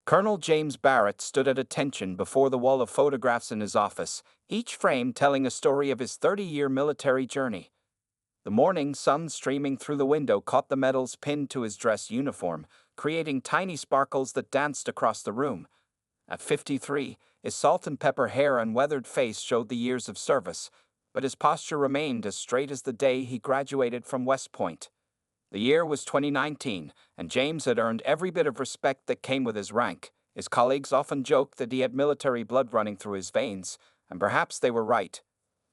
Colonel James Barrett stood at attention before the wall of photographs in his office, each frame telling a story of his 30-year military journey. The morning sun streaming through the window caught the medals pinned to his dress uniform, creating tiny sparkles that danced across the room. At 53, his salt and pepper hair and weathered face showed the years of service, but his posture remained as straight as the day he graduated from West Point. The year was 2019, and James had earned every bit of respect that came with his rank. His colleagues often joked that he had military blood running through his veins, and perhaps they were right.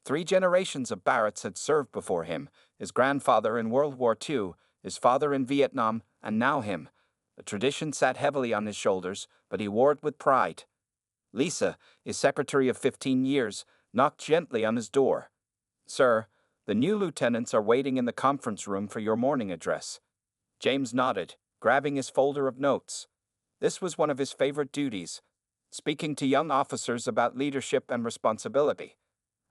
3 generations of Barretts had served before him, his grandfather in World War II, his father in Vietnam, and now him. The tradition sat heavily on his shoulders, but he wore it with pride. Lisa, his secretary of 15 years, knocked gently on his door. "Sir, the new lieutenants are waiting in the conference room for your morning address." James nodded, grabbing his folder of notes. This was one of his favorite duties, speaking to young officers about leadership and responsibility.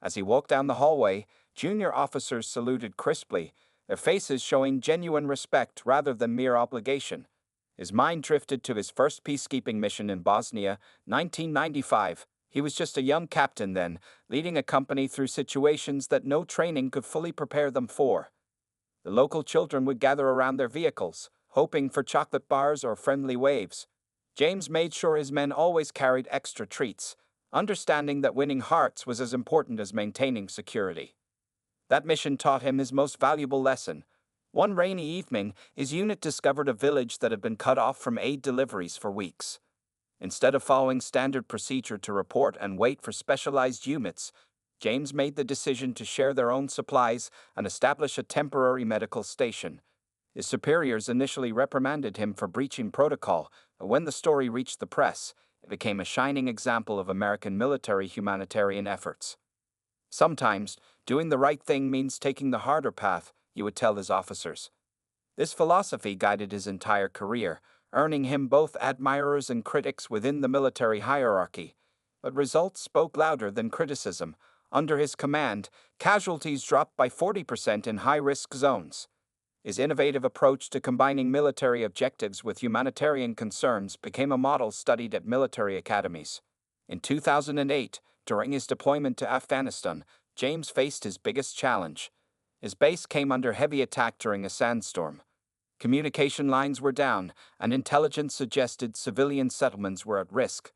As he walked down the hallway, junior officers saluted crisply, their faces showing genuine respect rather than mere obligation. His mind drifted to his first peacekeeping mission in Bosnia, 1995. He was just a young captain then, leading a company through situations that no training could fully prepare them for. The local children would gather around their vehicles, hoping for chocolate bars or friendly waves. James made sure his men always carried extra treats, understanding that winning hearts was as important as maintaining security. That mission taught him his most valuable lesson. One rainy evening, his unit discovered a village that had been cut off from aid deliveries for weeks. Instead of following standard procedure to report and wait for specialized units, James made the decision to share their own supplies and establish a temporary medical station. His superiors initially reprimanded him for breaching protocol, but when the story reached the press, it became a shining example of American military humanitarian efforts. "Sometimes, doing the right thing means taking the harder path," he would tell his officers. This philosophy guided his entire career, earning him both admirers and critics within the military hierarchy. But results spoke louder than criticism. Under his command, casualties dropped by 40% in high-risk zones. His innovative approach to combining military objectives with humanitarian concerns became a model studied at military academies. In 2008, during his deployment to Afghanistan, James faced his biggest challenge. His base came under heavy attack during a sandstorm. Communication lines were down, and intelligence suggested civilian settlements were at risk.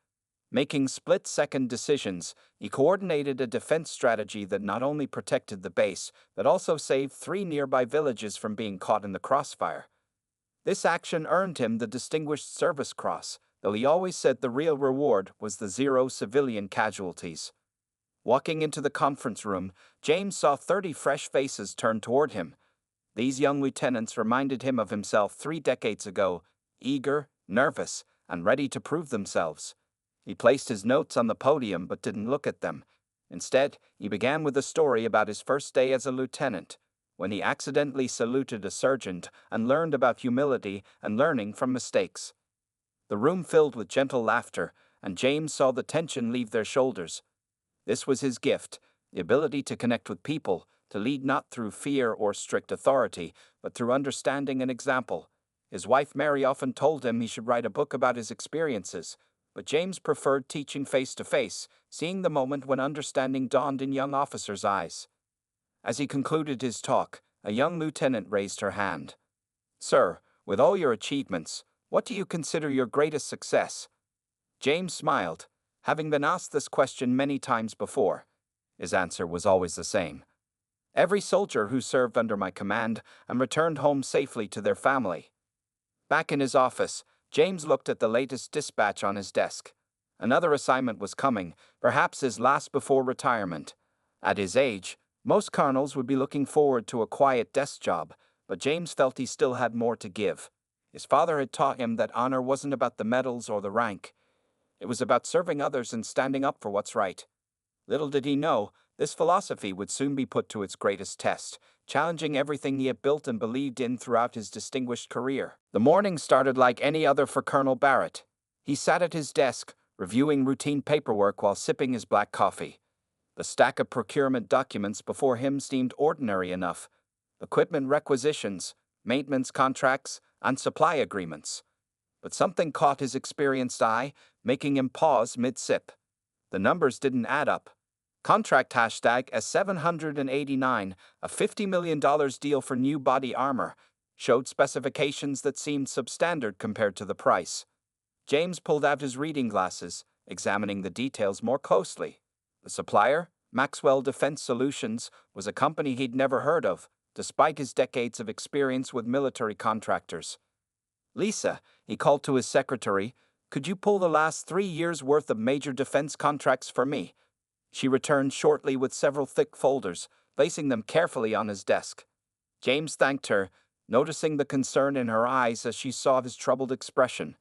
Making split-second decisions, he coordinated a defense strategy that not only protected the base, but also saved 3 nearby villages from being caught in the crossfire. This action earned him the Distinguished Service Cross, though he always said the real reward was the 0 civilian casualties. Walking into the conference room, James saw 30 fresh faces turned toward him. These young lieutenants reminded him of himself 3 decades ago, eager, nervous, and ready to prove themselves. He placed his notes on the podium but didn't look at them. Instead, he began with a story about his first day as a lieutenant, when he accidentally saluted a sergeant and learned about humility and learning from mistakes. The room filled with gentle laughter, and James saw the tension leave their shoulders. This was his gift, the ability to connect with people, to lead not through fear or strict authority, but through understanding and example. His wife Mary often told him he should write a book about his experiences, but James preferred teaching face-to-face, seeing the moment when understanding dawned in young officers' eyes. As he concluded his talk, a young lieutenant raised her hand. "Sir, with all your achievements, what do you consider your greatest success?" James smiled. Having been asked this question many times before, his answer was always the same. "Every soldier who served under my command and returned home safely to their family." Back in his office, James looked at the latest dispatch on his desk. Another assignment was coming, perhaps his last before retirement. At his age, most colonels would be looking forward to a quiet desk job, but James felt he still had more to give. His father had taught him that honor wasn't about the medals or the rank. It was about serving others and standing up for what's right. Little did he know, this philosophy would soon be put to its greatest test, challenging everything he had built and believed in throughout his distinguished career. The morning started like any other for Colonel Barrett. He sat at his desk, reviewing routine paperwork while sipping his black coffee. The stack of procurement documents before him seemed ordinary enough. Equipment requisitions, maintenance contracts, and supply agreements. But something caught his experienced eye, making him pause mid-sip. The numbers didn't add up. Contract hashtag S789, a $50 million deal for new body armor, showed specifications that seemed substandard compared to the price. James pulled out his reading glasses, examining the details more closely. The supplier, Maxwell Defense Solutions, was a company he'd never heard of, despite his decades of experience with military contractors. Lisa, he called to his secretary, could you pull the last 3 years' worth of major defense contracts for me? She returned shortly with several thick folders, placing them carefully on his desk. James thanked her, noticing the concern in her eyes as she saw his troubled expression.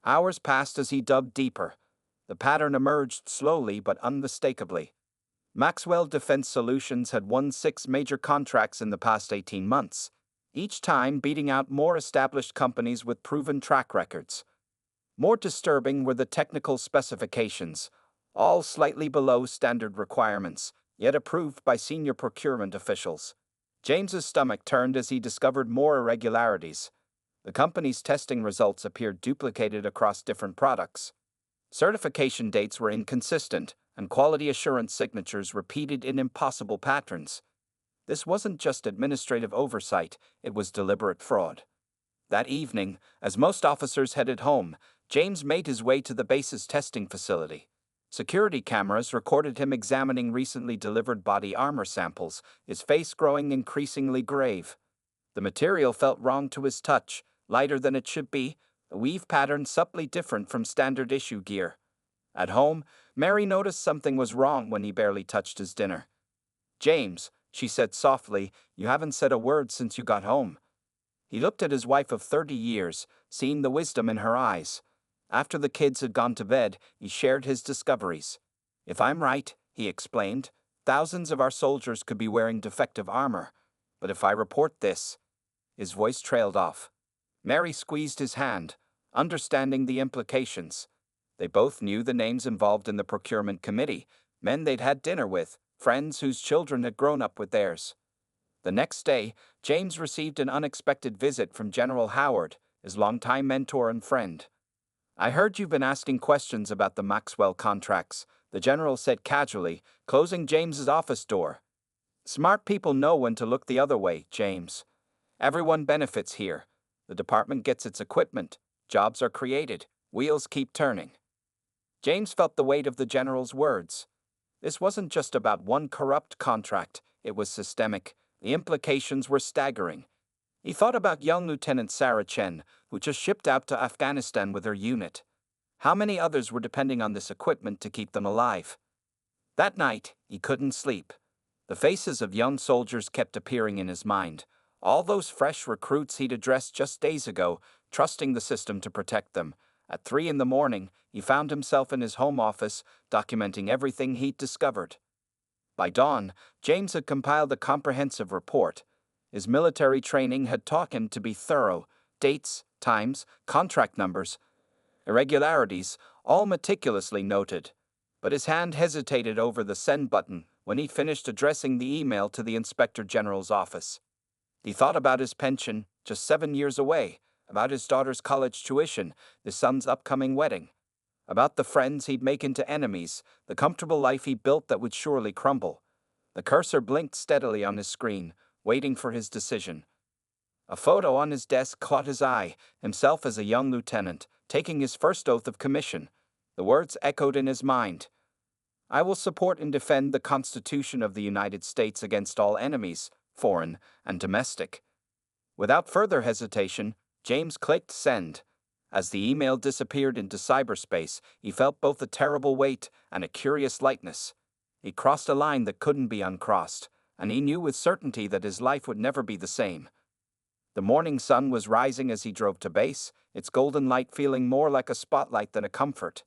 Hours passed as he dug deeper. The pattern emerged slowly but unmistakably. Maxwell Defense Solutions had won 6 major contracts in the past 18 months, each time beating out more established companies with proven track records. More disturbing were the technical specifications, all slightly below standard requirements, yet approved by senior procurement officials. James's stomach turned as he discovered more irregularities. The company's testing results appeared duplicated across different products. Certification dates were inconsistent, and quality assurance signatures repeated in impossible patterns. This wasn't just administrative oversight, it was deliberate fraud. That evening, as most officers headed home, James made his way to the base's testing facility. Security cameras recorded him examining recently delivered body armor samples, his face growing increasingly grave. The material felt wrong to his touch, lighter than it should be, a weave pattern subtly different from standard issue gear. At home, Mary noticed something was wrong when he barely touched his dinner. James, she said softly, you haven't said a word since you got home. He looked at his wife of 30 years, seeing the wisdom in her eyes. After the kids had gone to bed, he shared his discoveries. If I'm right, he explained, thousands of our soldiers could be wearing defective armor. But if I report this... His voice trailed off. Mary squeezed his hand, understanding the implications. They both knew the names involved in the procurement committee, men they'd had dinner with, friends whose children had grown up with theirs. The next day, James received an unexpected visit from General Howard, his longtime mentor and friend. I heard you've been asking questions about the Maxwell contracts, the general said casually, closing James's office door. Smart people know when to look the other way, James. Everyone benefits here. The department gets its equipment, jobs are created, wheels keep turning. James felt the weight of the general's words. This wasn't just about one corrupt contract, it was systemic. The implications were staggering. He thought about young Lieutenant Sarah Chen, who just shipped out to Afghanistan with her unit. How many others were depending on this equipment to keep them alive? That night, he couldn't sleep. The faces of young soldiers kept appearing in his mind. All those fresh recruits he'd addressed just days ago, trusting the system to protect them. At 3 a.m, he found himself in his home office, documenting everything he'd discovered. By dawn, James had compiled a comprehensive report. His military training had taught him to be thorough, dates, times, contract numbers, irregularities, all meticulously noted. But his hand hesitated over the send button when he finished addressing the email to the Inspector General's office. He thought about his pension, just 7 years away, about his daughter's college tuition, his son's upcoming wedding, about the friends he'd make into enemies, the comfortable life he built that would surely crumble. The cursor blinked steadily on his screen, waiting for his decision. A photo on his desk caught his eye, himself as a young lieutenant, taking his first oath of commission. The words echoed in his mind. I will support and defend the Constitution of the United States against all enemies, foreign and domestic. Without further hesitation, James clicked send. As the email disappeared into cyberspace, he felt both a terrible weight and a curious lightness. He crossed a line that couldn't be uncrossed, and he knew with certainty that his life would never be the same. The morning sun was rising as he drove to base, its golden light feeling more like a spotlight than a comfort.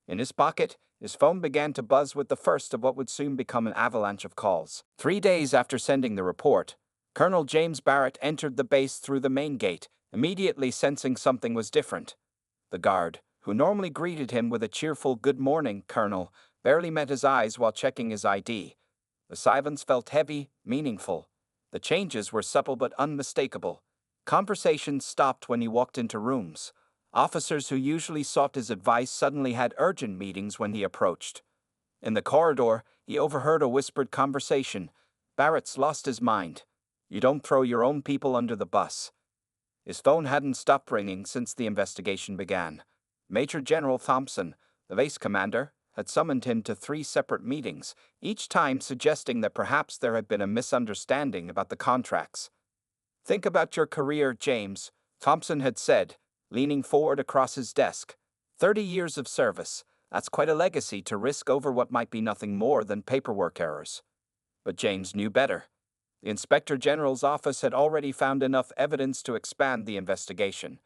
In his pocket, his phone began to buzz with the first of what would soon become an avalanche of calls. 3 days after sending the report, Colonel James Barrett entered the base through the main gate, immediately sensing something was different. The guard, who normally greeted him with a cheerful "Good morning, Colonel," barely met his eyes while checking his ID. The silence felt heavy, meaningful. The changes were subtle but unmistakable. Conversations stopped when he walked into rooms. Officers who usually sought his advice suddenly had urgent meetings when he approached. In the corridor, he overheard a whispered conversation. Barrett's lost his mind. You don't throw your own people under the bus. His phone hadn't stopped ringing since the investigation began. Major General Thompson, the base commander, had summoned him to 3 separate meetings, each time suggesting that perhaps there had been a misunderstanding about the contracts. Think about your career, James, Thompson had said, leaning forward across his desk. 30 years of service. That's quite a legacy to risk over what might be nothing more than paperwork errors. But James knew better. The Inspector General's office had already found enough evidence to expand the investigation.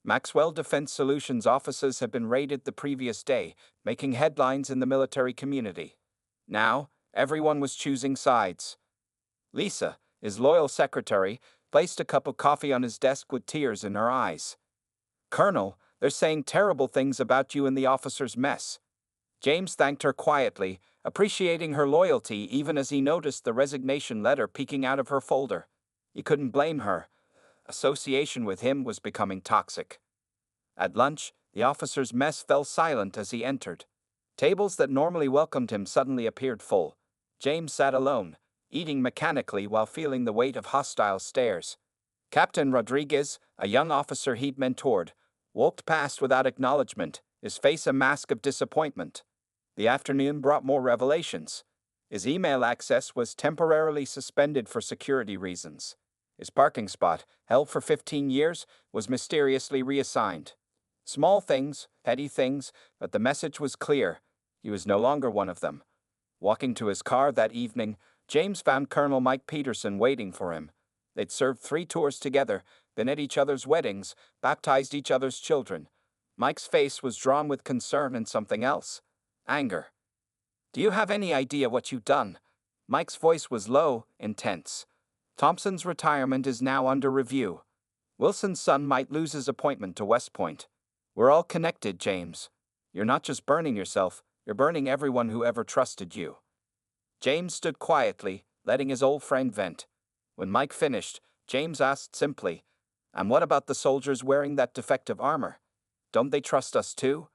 Maxwell Defense Solutions offices had been raided the previous day, making headlines in the military community. Now, everyone was choosing sides. Lisa, his loyal secretary, placed a cup of coffee on his desk with tears in her eyes. Colonel, they're saying terrible things about you in the officers' mess. James thanked her quietly, appreciating her loyalty even as he noticed the resignation letter peeking out of her folder. He couldn't blame her. Association with him was becoming toxic. At lunch, the officers' mess fell silent as he entered. Tables that normally welcomed him suddenly appeared full. James sat alone, eating mechanically while feeling the weight of hostile stares. Captain Rodriguez, a young officer he'd mentored, walked past without acknowledgement, his face a mask of disappointment. The afternoon brought more revelations. His email access was temporarily suspended for security reasons. His parking spot, held for 15 years, was mysteriously reassigned. Small things, petty things, but the message was clear. He was no longer one of them. Walking to his car that evening, James found Colonel Mike Peterson waiting for him. They'd served 3 tours together, been at each other's weddings, baptized each other's children. Mike's face was drawn with concern and something else. Anger. Do you have any idea what you've done? Mike's voice was low, intense. Thompson's retirement is now under review. Wilson's son might lose his appointment to West Point. We're all connected, James. You're not just burning yourself, you're burning everyone who ever trusted you. James stood quietly, letting his old friend vent. When Mike finished, James asked simply, "And what about the soldiers wearing that defective armor? Don't they trust us too?"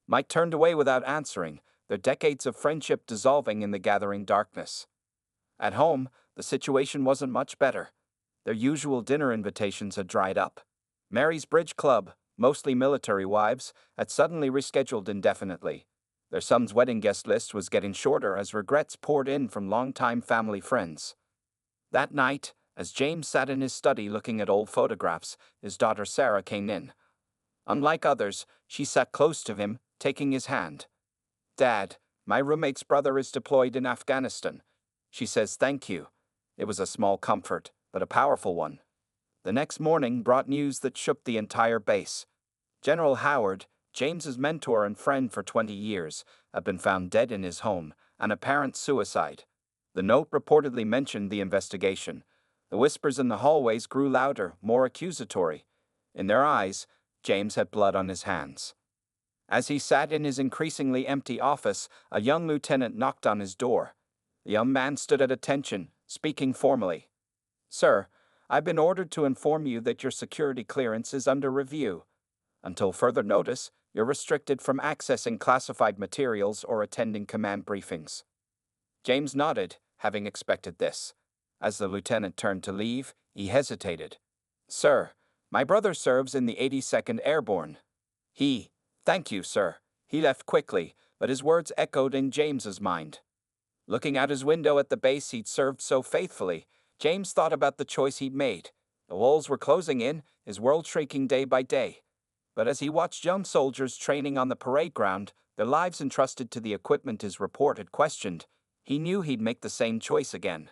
Mike turned away without answering, their decades of friendship dissolving in the gathering darkness. At home, the situation wasn't much better. Their usual dinner invitations had dried up. Mary's Bridge Club, mostly military wives, had suddenly rescheduled indefinitely. Their son's wedding guest list was getting shorter as regrets poured in from longtime family friends. That night, as James sat in his study looking at old photographs, his daughter Sarah came in. Unlike others, she sat close to him, taking his hand. "Dad, my roommate's brother is deployed in Afghanistan. She says thank you." It was a small comfort, but a powerful one. The next morning brought news that shook the entire base. General Howard, James's mentor and friend for 20 years, had been found dead in his home, an apparent suicide. The note reportedly mentioned the investigation. The whispers in the hallways grew louder, more accusatory. In their eyes, James had blood on his hands. As he sat in his increasingly empty office, a young lieutenant knocked on his door. The young man stood at attention, speaking formally. "Sir, I've been ordered to inform you that your security clearance is under review. Until further notice, you're restricted from accessing classified materials or attending command briefings." James nodded, having expected this. As the lieutenant turned to leave, he hesitated. "Sir, my brother serves in the 82nd Airborne." "Thank you, sir." He left quickly, but his words echoed in James's mind. Looking out his window at the base he'd served so faithfully, James thought about the choice he'd made. The walls were closing in, his world shrinking day by day. But as he watched young soldiers training on the parade ground, their lives entrusted to the equipment his report had questioned, he knew he'd make the same choice again.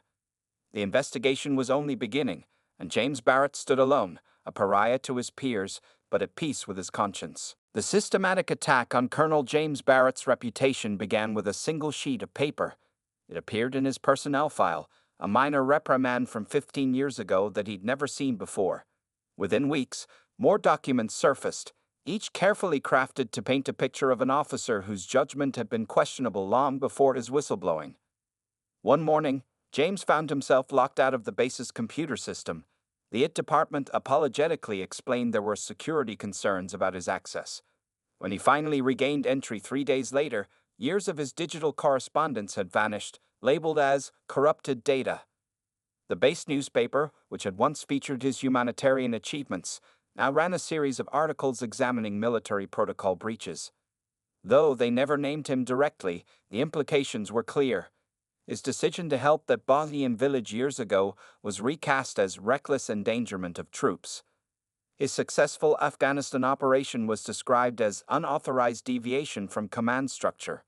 The investigation was only beginning, and James Barrett stood alone, a pariah to his peers, but at peace with his conscience. The systematic attack on Colonel James Barrett's reputation began with a single sheet of paper. It appeared in his personnel file, a minor reprimand from 15 years ago that he'd never seen before. Within weeks, more documents surfaced, each carefully crafted to paint a picture of an officer whose judgment had been questionable long before his whistleblowing. One morning, James found himself locked out of the base's computer system. The IT department apologetically explained there were security concerns about his access. When he finally regained entry 3 days later, years of his digital correspondence had vanished, labeled as corrupted data. The base newspaper, which had once featured his humanitarian achievements, now ran a series of articles examining military protocol breaches. Though they never named him directly, the implications were clear. His decision to help that Bosnian village years ago was recast as reckless endangerment of troops. His successful Afghanistan operation was described as unauthorized deviation from command structure.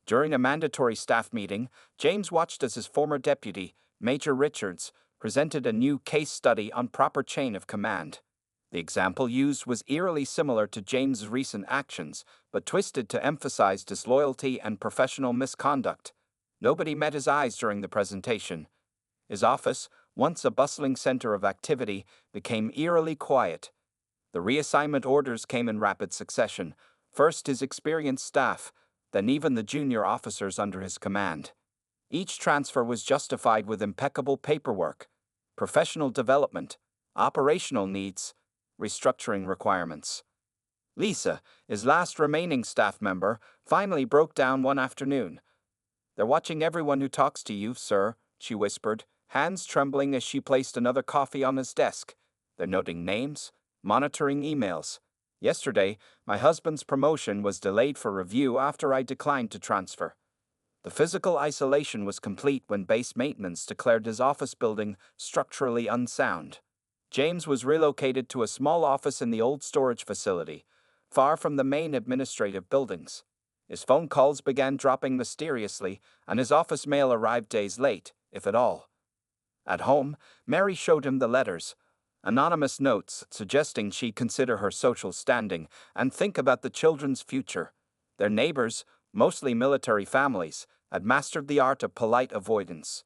During a mandatory staff meeting, James watched as his former deputy, Major Richards, presented a new case study on proper chain of command. The example used was eerily similar to James's recent actions, but twisted to emphasize disloyalty and professional misconduct. Nobody met his eyes during the presentation. His office, once a bustling center of activity, became eerily quiet. The reassignment orders came in rapid succession, first his experienced staff, then even the junior officers under his command. Each transfer was justified with impeccable paperwork, professional development, operational needs, restructuring requirements. Lisa, his last remaining staff member, finally broke down one afternoon. "They're watching everyone who talks to you, sir," she whispered, hands trembling as she placed another coffee on his desk. "They're noting names, monitoring emails. Yesterday, my husband's promotion was delayed for review after I declined to transfer." The physical isolation was complete when base maintenance declared his office building structurally unsound. James was relocated to a small office in the old storage facility, far from the main administrative buildings. His phone calls began dropping mysteriously, and his office mail arrived days late, if at all. At home, Mary showed him the letters, anonymous notes suggesting she consider her social standing and think about the children's future. Their neighbors, mostly military families, had mastered the art of polite avoidance.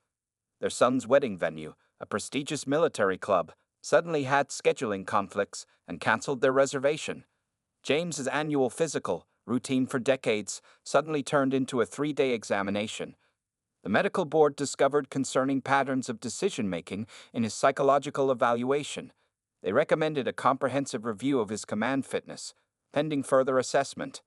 Their son's wedding venue, a prestigious military club, suddenly had scheduling conflicts and canceled their reservation. James's annual physical, routine for decades, suddenly turned into a 3-day examination. The medical board discovered concerning patterns of decision-making in his psychological evaluation. They recommended a comprehensive review of his command fitness, pending further assessment.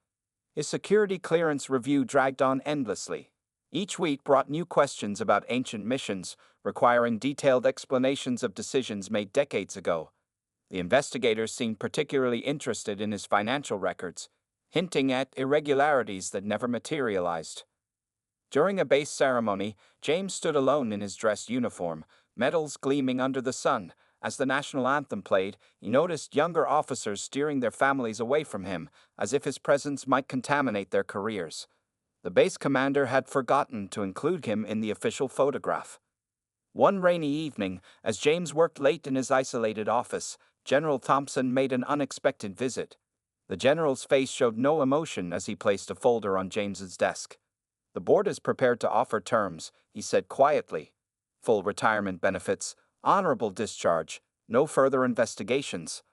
His security clearance review dragged on endlessly. Each week brought new questions about ancient missions, requiring detailed explanations of decisions made decades ago. The investigators seemed particularly interested in his financial records, hinting at irregularities that never materialized. During a base ceremony, James stood alone in his dress uniform, medals gleaming under the sun. As the national anthem played, he noticed younger officers steering their families away from him, as if his presence might contaminate their careers. The base commander had forgotten to include him in the official photograph. One rainy evening, as James worked late in his isolated office, General Thompson made an unexpected visit. The general's face showed no emotion as he placed a folder on James's desk. "The board is prepared to offer terms," he said quietly. "Full retirement benefits, honorable discharge, no further investigations.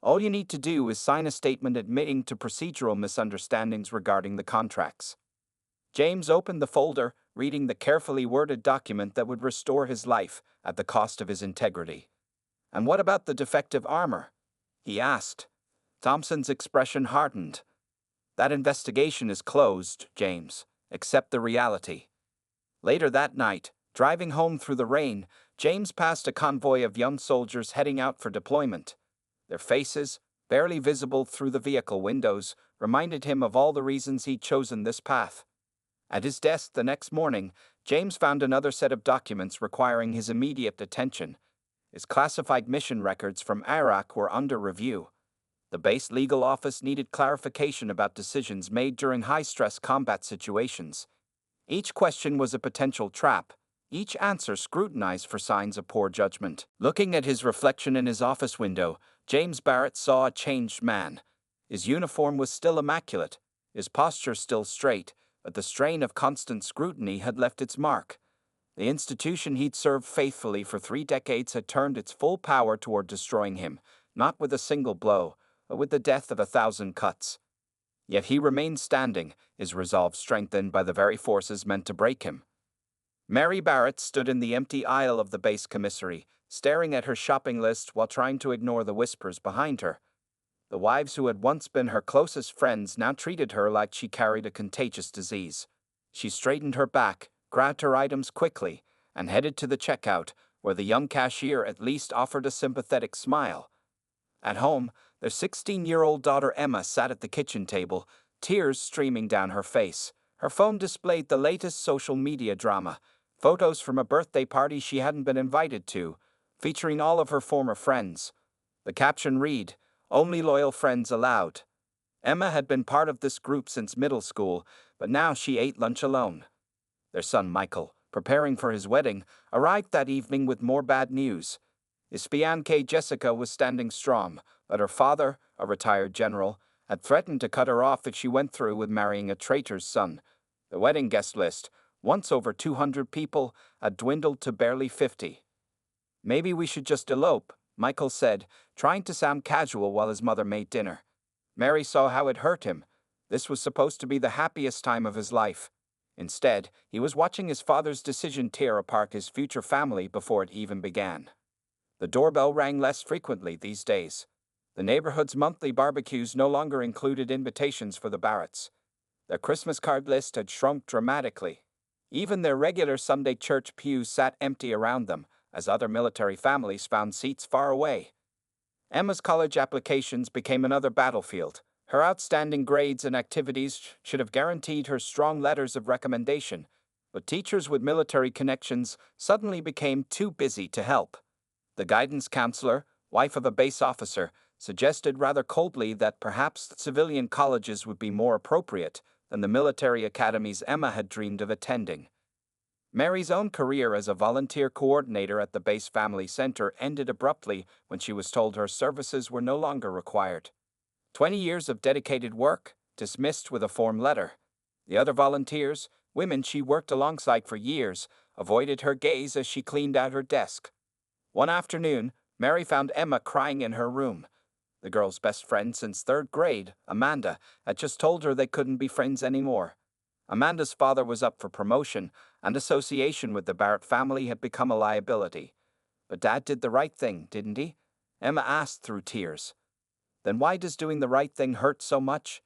All you need to do is sign a statement admitting to procedural misunderstandings regarding the contracts." James opened the folder, reading the carefully worded document that would restore his life at the cost of his integrity. "And what about the defective armor?" he asked. Thompson's expression hardened. "That investigation is closed, James. Accept the reality." Later that night, driving home through the rain, James passed a convoy of young soldiers heading out for deployment. Their faces, barely visible through the vehicle windows, reminded him of all the reasons he'd chosen this path. At his desk the next morning, James found another set of documents requiring his immediate attention. His classified mission records from Iraq were under review. The base legal office needed clarification about decisions made during high-stress combat situations. Each question was a potential trap, each answer scrutinized for signs of poor judgment. Looking at his reflection in his office window, James Barrett saw a changed man. His uniform was still immaculate, his posture still straight, but the strain of constant scrutiny had left its mark. The institution he'd served faithfully for 3 decades had turned its full power toward destroying him, not with a single blow, but with the death of 1,000 cuts. Yet he remained standing, his resolve strengthened by the very forces meant to break him. Mary Barrett stood in the empty aisle of the base commissary, staring at her shopping list while trying to ignore the whispers behind her. The wives who had once been her closest friends now treated her like she carried a contagious disease. She straightened her back, grabbed her items quickly, and headed to the checkout, where the young cashier at least offered a sympathetic smile. At home, their 16-year-old daughter Emma sat at the kitchen table, tears streaming down her face. Her phone displayed the latest social media drama, photos from a birthday party she hadn't been invited to, featuring all of her former friends. The caption read, "Only loyal friends allowed." Emma had been part of this group since middle school, but now she ate lunch alone. Their son Michael, preparing for his wedding, arrived that evening with more bad news. His fiancée Jessica was standing strong, but her father, a retired general, had threatened to cut her off if she went through with marrying a traitor's son. The wedding guest list, once over 200 people, had dwindled to barely 50. "Maybe we should just elope," Michael said, trying to sound casual while his mother made dinner. Mary saw how it hurt him. This was supposed to be the happiest time of his life. Instead, he was watching his father's decision tear apart his future family before it even began. The doorbell rang less frequently these days. The neighborhood's monthly barbecues no longer included invitations for the Barretts. Their Christmas card list had shrunk dramatically. Even their regular Sunday church pews sat empty around them, as other military families found seats far away. Emma's college applications became another battlefield. Her outstanding grades and activities should have guaranteed her strong letters of recommendation, but teachers with military connections suddenly became too busy to help. The guidance counselor, wife of a base officer, suggested rather coldly that perhaps civilian colleges would be more appropriate than the military academies Emma had dreamed of attending. Mary's own career as a volunteer coordinator at the base family center ended abruptly when she was told her services were no longer required. 20 years of dedicated work, dismissed with a form letter. The other volunteers, women she worked alongside for years, avoided her gaze as she cleaned out her desk. One afternoon, Mary found Emma crying in her room. The girl's best friend since third grade, Amanda, had just told her they couldn't be friends anymore. Amanda's father was up for promotion, and association with the Barrett family had become a liability. But Dad did the right thing, didn't he? Emma asked through tears. Then why does doing the right thing hurt so much?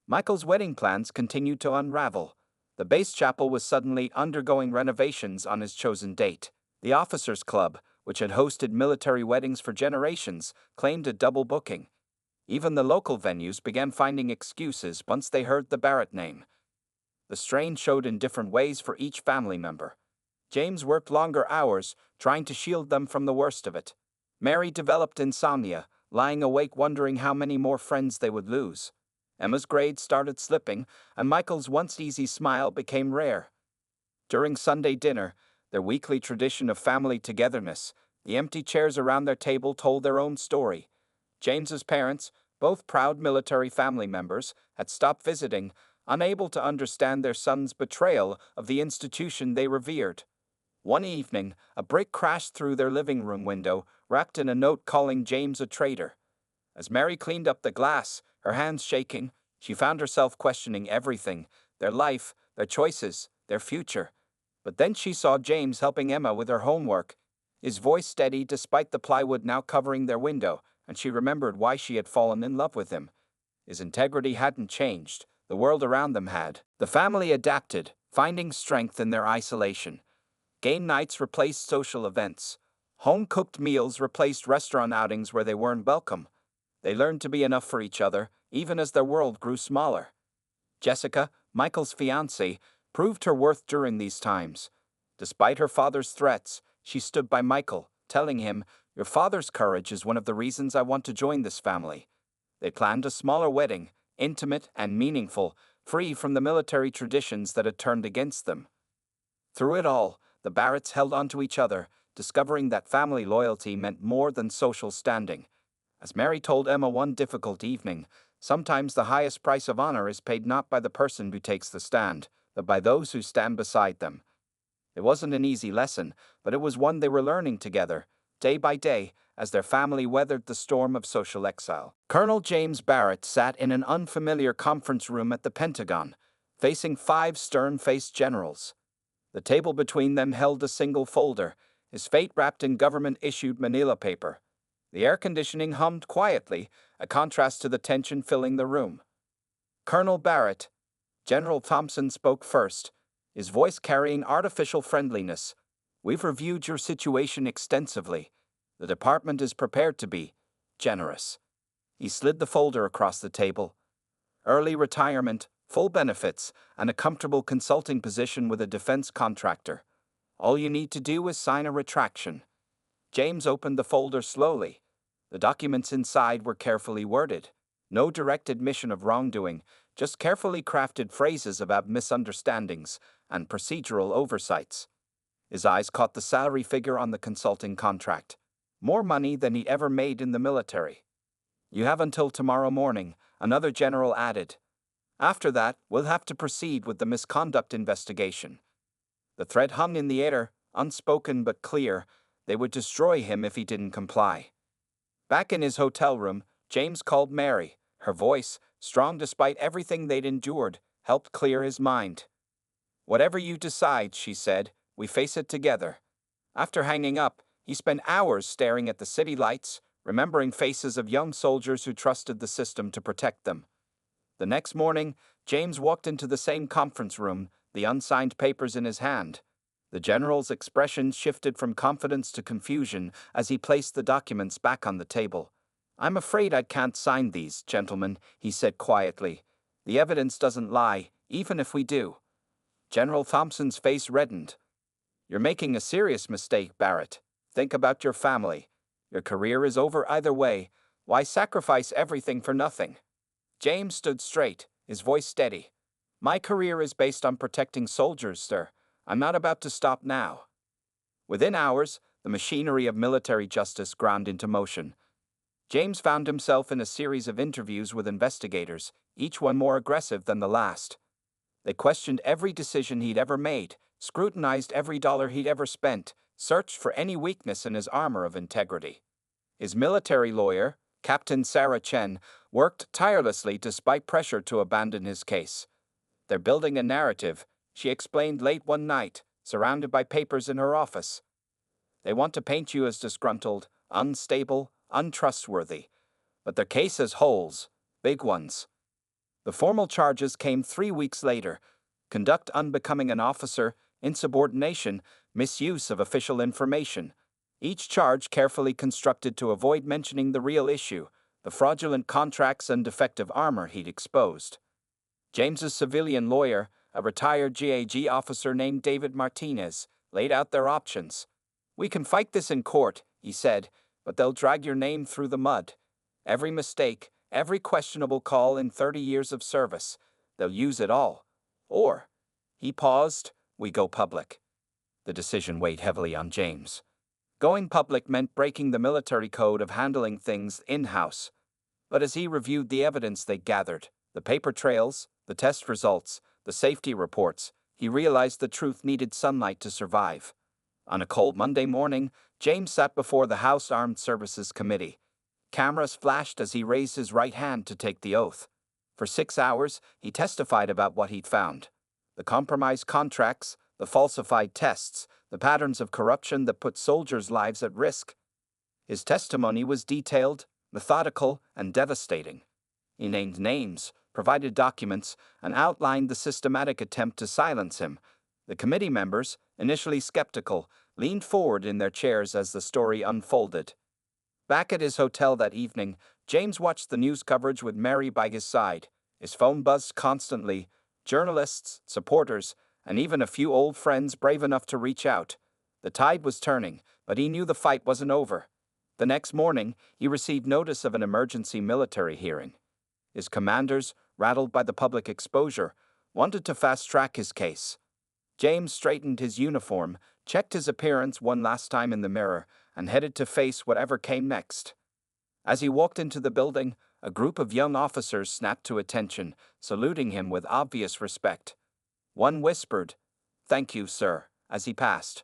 Michael's wedding plans continued to unravel. The base chapel was suddenly undergoing renovations on his chosen date. The Officers Club, which had hosted military weddings for generations, claimed a double booking. Even the local venues began finding excuses once they heard the Barrett name. The strain showed in different ways for each family member. James worked longer hours, trying to shield them from the worst of it. Mary developed insomnia, lying awake wondering how many more friends they would lose. Emma's grades started slipping, and Michael's once easy smile became rare. During Sunday dinner, their weekly tradition of family togetherness, the empty chairs around their table told their own story. James's parents, both proud military family members, had stopped visiting, unable to understand their son's betrayal of the institution they revered. One evening, a brick crashed through their living room window, wrapped in a note calling James a traitor. As Mary cleaned up the glass, her hands shaking, she found herself questioning everything, their life, their choices, their future. But then she saw James helping Emma with her homework, his voice steady despite the plywood now covering their window, and she remembered why she had fallen in love with him. His integrity hadn't changed, the world around them had. The family adapted, finding strength in their isolation. Game nights replaced social events. Home-cooked meals replaced restaurant outings where they weren't welcome. They learned to be enough for each other, even as their world grew smaller. Jessica, Michael's fiancée, proved her worth during these times. Despite her father's threats, she stood by Michael, telling him, "Your father's courage is one of the reasons I want to join this family." They planned a smaller wedding, intimate and meaningful, free from the military traditions that had turned against them. Through it all, the Barretts held onto each other, discovering that family loyalty meant more than social standing. As Mary told Emma one difficult evening, sometimes the highest price of honor is paid not by the person who takes the stand, but by those who stand beside them. It wasn't an easy lesson, but it was one they were learning together, day by day, as their family weathered the storm of social exile. Colonel James Barrett sat in an unfamiliar conference room at the Pentagon, facing 5 stern-faced generals. The table between them held a single folder, his fate wrapped in government-issued manila paper. The air conditioning hummed quietly, a contrast to the tension filling the room. "Colonel Barrett," General Thompson spoke first, his voice carrying artificial friendliness. "We've reviewed your situation extensively. The department is prepared to be generous." He slid the folder across the table. "Early retirement, full benefits, and a comfortable consulting position with a defense contractor. All you need to do is sign a retraction." James opened the folder slowly. The documents inside were carefully worded. No direct admission of wrongdoing, just carefully crafted phrases about misunderstandings and procedural oversights. His eyes caught the salary figure on the consulting contract. More money than he'd ever made in the military. "You have until tomorrow morning," another general added. "After that, we'll have to proceed with the misconduct investigation." The threat hung in the air, unspoken but clear. They would destroy him if he didn't comply. Back in his hotel room, James called Mary. Her voice, strong despite everything they'd endured, helped clear his mind. "Whatever you decide," she said, "we face it together." After hanging up, he spent hours staring at the city lights, remembering faces of young soldiers who trusted the system to protect them. The next morning, James walked into the same conference room, the unsigned papers in his hand. The general's expression shifted from confidence to confusion as he placed the documents back on the table. "I'm afraid I can't sign these, gentlemen," he said quietly. "The evidence doesn't lie, even if we do." General Thompson's face reddened. "You're making a serious mistake, Barrett. Think about your family. Your career is over either way. Why sacrifice everything for nothing?" James stood straight, his voice steady. "My career is based on protecting soldiers, sir. I'm not about to stop now." Within hours, the machinery of military justice ground into motion. James found himself in a series of interviews with investigators, each one more aggressive than the last. They questioned every decision he'd ever made, scrutinized every dollar he'd ever spent, searched for any weakness in his armor of integrity. His military lawyer, Captain Sarah Chen, worked tirelessly despite pressure to abandon his case. "They're building a narrative," she explained late one night, surrounded by papers in her office. "They want to paint you as disgruntled, unstable, untrustworthy. But their case has holes, big ones." The formal charges came 3 weeks later: conduct unbecoming an officer, insubordination, misuse of official information. Each charge carefully constructed to avoid mentioning the real issue, the fraudulent contracts and defective armor he'd exposed. James's civilian lawyer, a retired GAG officer named David Martinez, laid out their options. "We can fight this in court," he said, "but they'll drag your name through the mud. Every mistake, every questionable call in 30 years of service, they'll use it all. Or," he paused, "we go public." The decision weighed heavily on James. Going public meant breaking the military code of handling things in-house. But as he reviewed the evidence they gathered, the paper trails, the test results, the safety reports, he realized the truth needed sunlight to survive. On a cold Monday morning, James sat before the House Armed Services Committee. Cameras flashed as he raised his right hand to take the oath. For 6 hours, he testified about what he'd found: the compromised contracts, the falsified tests, the patterns of corruption that put soldiers' lives at risk. His testimony was detailed, methodical, and devastating. He named names, provided documents, and outlined the systematic attempt to silence him. The committee members, initially skeptical, leaned forward in their chairs as the story unfolded. Back at his hotel that evening, James watched the news coverage with Mary by his side. His phone buzzed constantly: journalists, supporters, and even a few old friends brave enough to reach out. The tide was turning, but he knew the fight wasn't over. The next morning, he received notice of an emergency military hearing. His commanders, rattled by the public exposure, wanted to fast-track his case. James straightened his uniform, checked his appearance one last time in the mirror, and headed to face whatever came next. As he walked into the building, a group of young officers snapped to attention, saluting him with obvious respect. One whispered, "Thank you, sir," as he passed.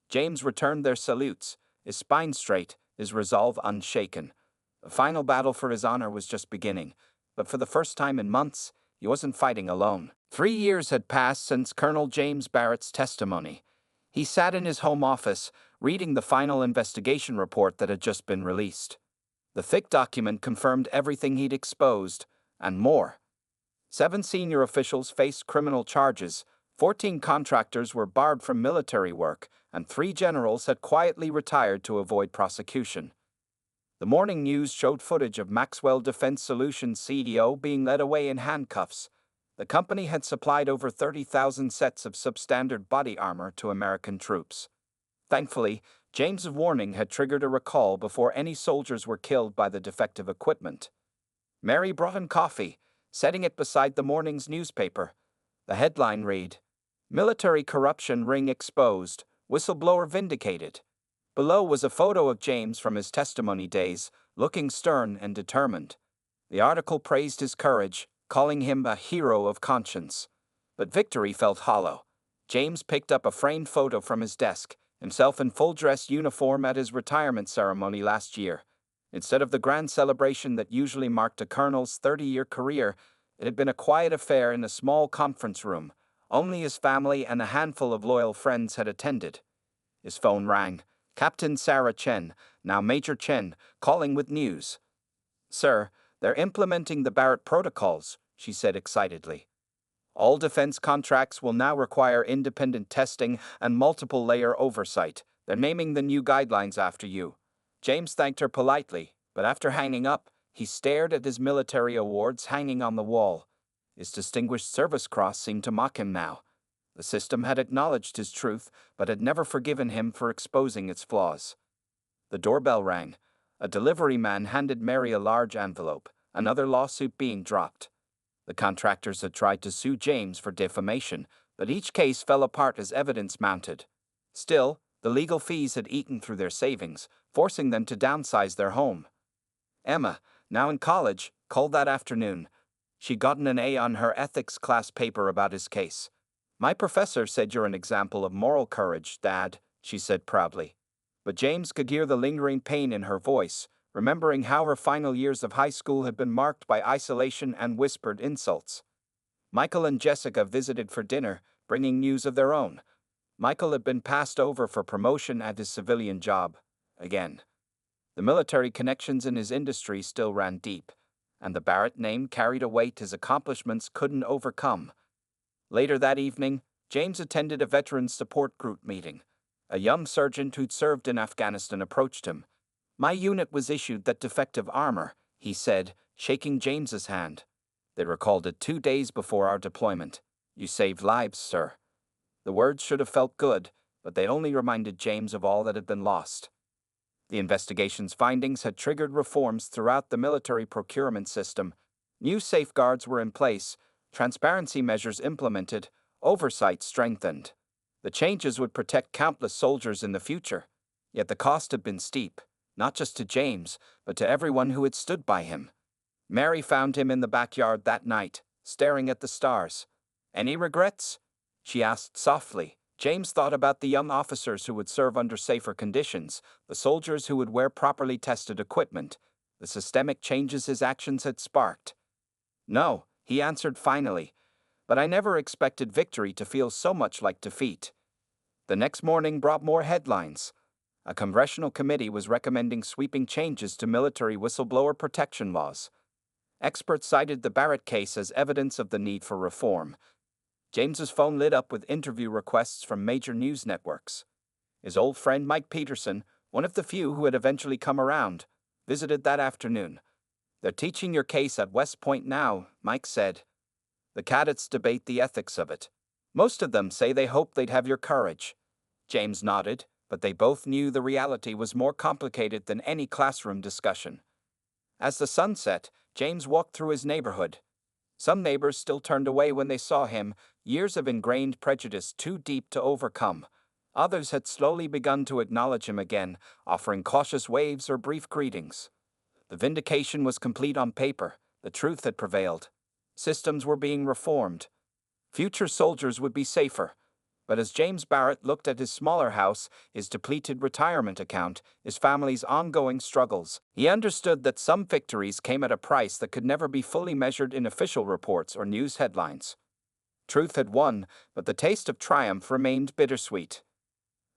James returned their salutes, his spine straight, his resolve unshaken. The final battle for his honor was just beginning, but for the first time in months, he wasn't fighting alone. 3 years had passed since Colonel James Barrett's testimony. He sat in his home office, reading the final investigation report that had just been released. The thick document confirmed everything he'd exposed, and more. 7 senior officials faced criminal charges, 14 contractors were barred from military work, and 3 generals had quietly retired to avoid prosecution. The morning news showed footage of Maxwell Defense Solutions CEO being led away in handcuffs. The company had supplied over 30,000 sets of substandard body armor to American troops. Thankfully, James's warning had triggered a recall before any soldiers were killed by the defective equipment. Mary brought in coffee, setting it beside the morning's newspaper. The headline read, "Military Corruption Ring Exposed, Whistleblower Vindicated." Below was a photo of James from his testimony days, looking stern and determined. The article praised his courage, calling him a hero of conscience. But victory felt hollow. James picked up a framed photo from his desk, himself in full-dress uniform at his retirement ceremony last year. Instead of the grand celebration that usually marked a colonel's 30-year career, it had been a quiet affair in a small conference room. Only his family and a handful of loyal friends had attended. His phone rang. Captain Sarah Chen, now Major Chen, calling with news. "Sir, they're implementing the Barrett protocols," she said excitedly. "All defense contracts will now require independent testing and multiple-layer oversight. They're naming the new guidelines after you." James thanked her politely, but after hanging up, he stared at his military awards hanging on the wall. His Distinguished Service Cross seemed to mock him now. The system had acknowledged his truth, but had never forgiven him for exposing its flaws. The doorbell rang. A delivery man handed Mary a large envelope, another lawsuit being dropped. The contractors had tried to sue James for defamation, but each case fell apart as evidence mounted. Still, the legal fees had eaten through their savings, forcing them to downsize their home. Emma, now in college, called that afternoon. She'd gotten an A on her ethics class paper about his case. "My professor said you're an example of moral courage, Dad," she said proudly. But James could hear the lingering pain in her voice, remembering how her final years of high school had been marked by isolation and whispered insults. Michael and Jessica visited for dinner, bringing news of their own. Michael had been passed over for promotion at his civilian job. Again. The military connections in his industry still ran deep, and the Barrett name carried a weight his accomplishments couldn't overcome. Later that evening, James attended a veterans support group meeting. A young sergeant who'd served in Afghanistan approached him. "My unit was issued that defective armor," he said, shaking James's hand. "They recalled it 2 days before our deployment. You saved lives, sir." The words should have felt good, but they only reminded James of all that had been lost. The investigation's findings had triggered reforms throughout the military procurement system. New safeguards were in place, transparency measures implemented, oversight strengthened. The changes would protect countless soldiers in the future. Yet the cost had been steep, not just to James, but to everyone who had stood by him. Mary found him in the backyard that night, staring at the stars. "Any regrets?" she asked softly. James thought about the young officers who would serve under safer conditions, the soldiers who would wear properly tested equipment, the systemic changes his actions had sparked. "No," he answered finally, "but I never expected victory to feel so much like defeat." The next morning brought more headlines. A congressional committee was recommending sweeping changes to military whistleblower protection laws. Experts cited the Barrett case as evidence of the need for reform. James's phone lit up with interview requests from major news networks. His old friend Mike Peterson, one of the few who had eventually come around, visited that afternoon. "They're teaching your case at West Point now," Mike said. "The cadets debate the ethics of it. Most of them say they hope they'd have your courage." James nodded, but they both knew the reality was more complicated than any classroom discussion. As the sun set, James walked through his neighborhood. Some neighbors still turned away when they saw him, years of ingrained prejudice too deep to overcome. Others had slowly begun to acknowledge him again, offering cautious waves or brief greetings. The vindication was complete on paper. The truth had prevailed. Systems were being reformed. Future soldiers would be safer. But as James Barrett looked at his smaller house, his depleted retirement account, his family's ongoing struggles, he understood that some victories came at a price that could never be fully measured in official reports or news headlines. Truth had won, but the taste of triumph remained bittersweet.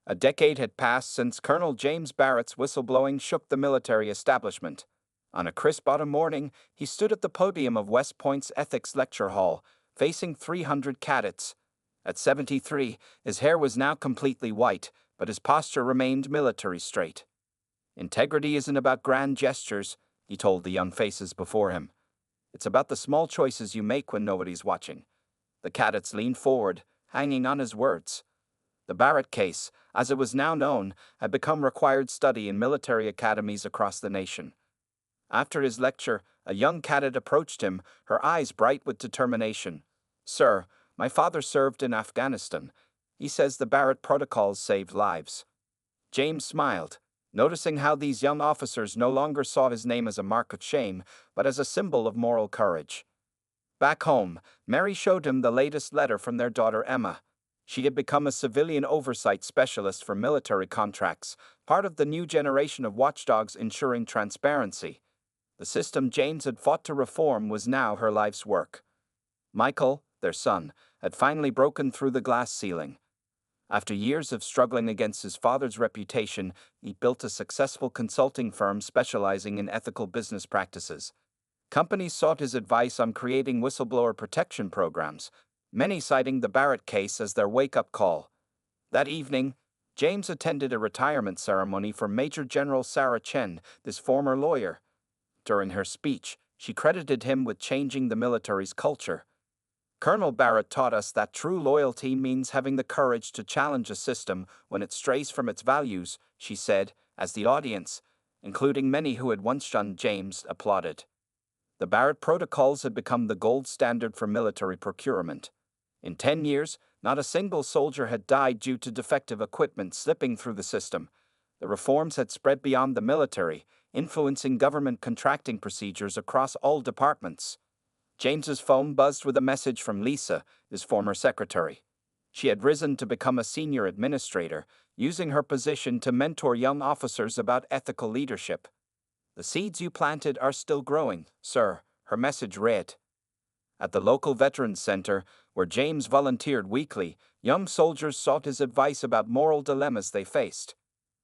A decade had passed since Colonel James Barrett's whistleblowing shook the military establishment. On a crisp autumn morning, he stood at the podium of West Point's Ethics Lecture Hall, facing 300 cadets. At 73, his hair was now completely white, but his posture remained military straight. "Integrity isn't about grand gestures," he told the young faces before him. "It's about the small choices you make when nobody's watching." The cadets leaned forward, hanging on his words. The Barrett case, as it was now known, had become required study in military academies across the nation. After his lecture, a young cadet approached him, her eyes bright with determination. "Sir, my father served in Afghanistan. He says the Barrett protocols saved lives." James smiled, noticing how these young officers no longer saw his name as a mark of shame, but as a symbol of moral courage. Back home, Mary showed him the latest letter from their daughter Emma. She had become a civilian oversight specialist for military contracts, part of the new generation of watchdogs ensuring transparency. The system James had fought to reform was now her life's work. Michael, their son, had finally broken through the glass ceiling. After years of struggling against his father's reputation, he built a successful consulting firm specializing in ethical business practices. Companies sought his advice on creating whistleblower protection programs, many citing the Barrett case as their wake-up call. That evening, James attended a retirement ceremony for Major General Sarah Chen, this former lawyer. During her speech, she credited him with changing the military's culture. "Colonel Barrett taught us that true loyalty means having the courage to challenge a system when it strays from its values," she said, as the audience, including many who had once shunned James, applauded. The Barrett protocols had become the gold standard for military procurement. In 10 years, not a single soldier had died due to defective equipment slipping through the system. The reforms had spread beyond the military, influencing government contracting procedures across all departments. James's phone buzzed with a message from Lisa, his former secretary. She had risen to become a senior administrator, using her position to mentor young officers about ethical leadership. "The seeds you planted are still growing, sir," her message read. At the local Veterans Center, where James volunteered weekly, young soldiers sought his advice about moral dilemmas they faced.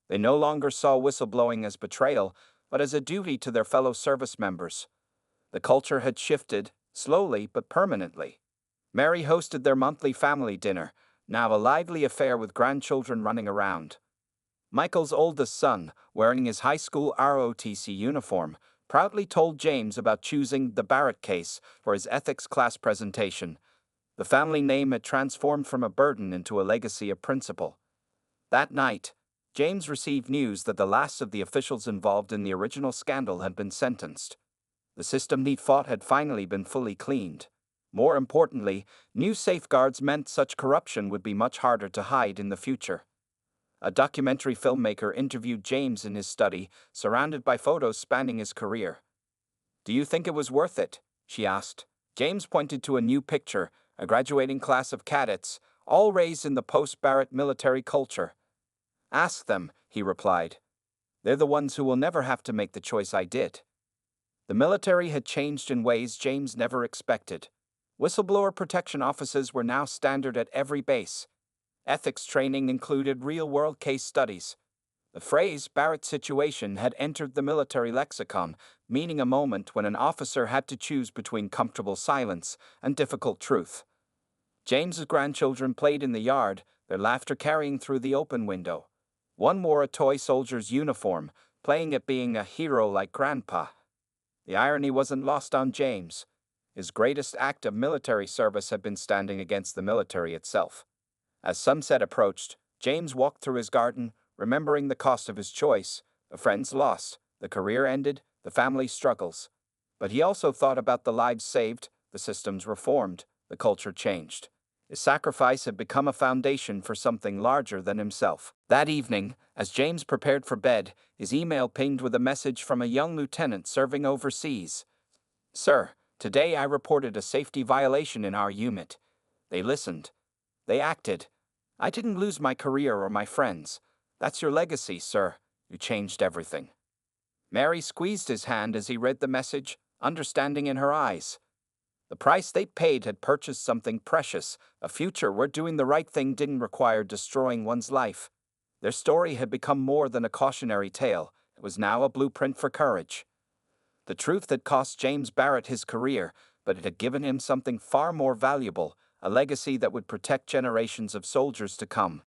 They no longer saw whistleblowing as betrayal, but as a duty to their fellow service members. The culture had shifted, slowly but permanently. Mary hosted their monthly family dinner, now a lively affair with grandchildren running around. Michael's oldest son, wearing his high school ROTC uniform, proudly told James about choosing the Barrett case for his ethics class presentation. The family name had transformed from a burden into a legacy of principle. That night, James received news that the last of the officials involved in the original scandal had been sentenced. The system he'd fought had finally been fully cleaned. More importantly, new safeguards meant such corruption would be much harder to hide in the future. A documentary filmmaker interviewed James in his study, surrounded by photos spanning his career. "Do you think it was worth it?" she asked. James pointed to a new picture, a graduating class of cadets, all raised in the post-Barrett military culture. "Ask them," he replied. "They're the ones who will never have to make the choice I did." The military had changed in ways James never expected. Whistleblower protection offices were now standard at every base. Ethics training included real-world case studies. The phrase "Barrett situation" had entered the military lexicon, meaning a moment when an officer had to choose between comfortable silence and difficult truth. James's grandchildren played in the yard, their laughter carrying through the open window. One wore a toy soldier's uniform, playing at being a hero like Grandpa. The irony wasn't lost on James. His greatest act of military service had been standing against the military itself. As sunset approached, James walked through his garden, remembering the cost of his choice, the friends lost, the career ended, the family struggles. But he also thought about the lives saved, the systems reformed, the culture changed. His sacrifice had become a foundation for something larger than himself. That evening, as James prepared for bed, his email pinged with a message from a young lieutenant serving overseas. "Sir, today I reported a safety violation in our unit. They listened. They acted. I didn't lose my career or my friends. That's your legacy, sir. You changed everything." Mary squeezed his hand as he read the message, understanding in her eyes. The price they paid had purchased something precious, a future where doing the right thing didn't require destroying one's life. Their story had become more than a cautionary tale, it was now a blueprint for courage. The truth had cost James Barrett his career, but it had given him something far more valuable, a legacy that would protect generations of soldiers to come.